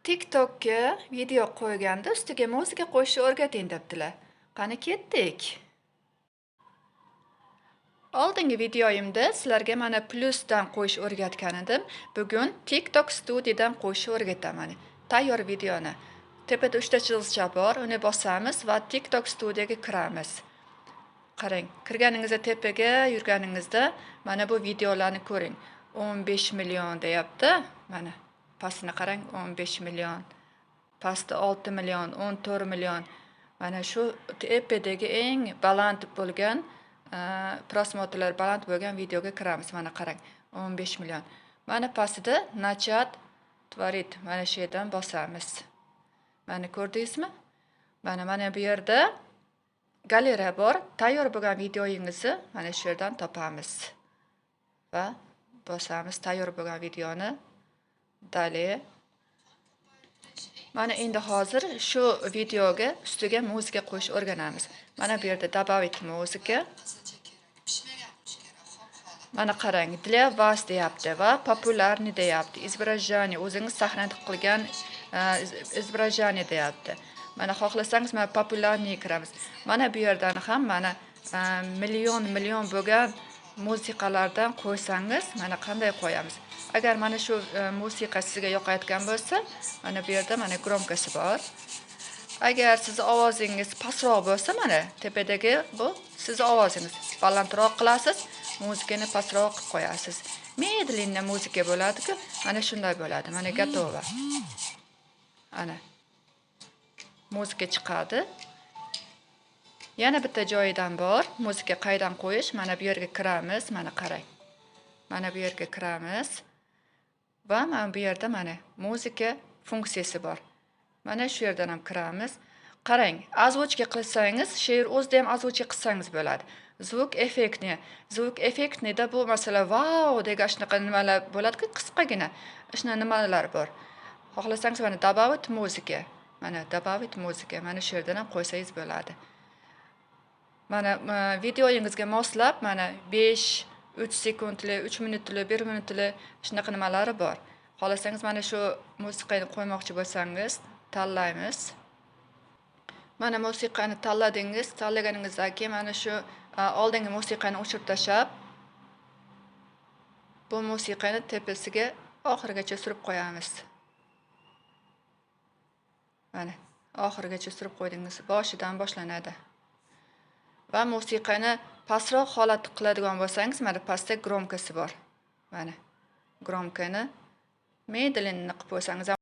TikTok'ga video qo'yganda ustiga muzika qo'shishni o'rgating debdilar. Qani ketdik. Oldingi videoyimda sizlarga mana plusdan qo'yish o'rgatgan edim. Bugun TikTok Studiodan qo'yishni o'rgataman. Tayyor videoni. Tepada 3 ta chiziqcha bor, uni bosamiz va TikTok Studioga kiramiz. Qarang, kirganingizda tepaga yurganingizda mana bu videolarni ko'ring. 15 million deyapti. Mana pastini qarang, 15 million. Pastda 6 million, 14 million. Mana shu tepadagi eng baland bo'lgan prosmotrlar baland bo'lgan videoga kiramiz. Mana qarang, 15 million. Mana pastida Nachat Tvarit, mana shu yerdan bosamiz. Mana ko'rdingizmi? Mana bu yerda galeriya bor. Tayyor bo'lgan videoyingizni mana shu yerdan topamiz. Va bosamiz tayyor bo'lgan videoni. Dali. Mana endi hozir shu videoga ustiga muzika qo'yish o'rganamiz. Mana bu yerda добавить muzika. Mana qarang, для вас deyapti va popularni deyapti. Izbrajani o'zingiz sahnada qilgan izbrajani deyapti. Mana xohlasangiz mana popularni kiramiz. Mana bu yerdan ham mana million bo'lgan musiqalardan qo'ysangiz, mana qanday qo'yamiz. Agar mana shu musiqa sizga yoqayotgan bo'lsa, mana bu yerda mana gromkasi bor. Agar siz ovozingiz pastroq bo'lsa, mana tepadagi bu siz ovozingiz. Balandroq qilasiz, muzikani pastroq qilib qo'yasiz. Medlenniy muzika bo'ladi-ku, mana shunday bo'ladi. Mana готово. Ana. Muzika chiqadi. Yana bitta joyidan bor. Muzika qaydan qo'yish? Mana bu yerga kiramiz, mana qarang. Mana bu yerga kiramiz. Va mana bu yerda mana muzika funksiyasi bor. Mana shu yerdan ham kiramiz. Qarang, ozvochka qilsangiz, she'r o'zida ham ozvochka qilsangiz bo'ladi. Zvuk effektnida bu masalan wow degan shunaqa nimalar bo'ladi-ku, qisqagina. Shuna nimalar bor. Xohlasangiz mana добавить muzika. Mana добавить muzika. Mana shu yerdan ham qo'ysangiz bo'ladi. Mana videoyingizga moslab mana 5, 3 sekundli, 3 minutli, 1 minutli shunaqa nimalari bor. Xohlasangiz mana shu musiqani qo'ymoqchi bo'lsangiz, tanlaymiz. Mana musiqani tanladingiz, tanlaganingizdan keyin mana shu oldingi musiqani o'chirib tashlab, bu musiqani tepasiga oxirigacha surib qo'yamiz. Mana oxirigacha surib qo'ydingiz, boshidan boshlanadi. Va musiqani pastroq holat qiladigan bo'lsangiz, mana pastda gromkasi bor. Mana gromkani medlenniy qilib qo'ysangiz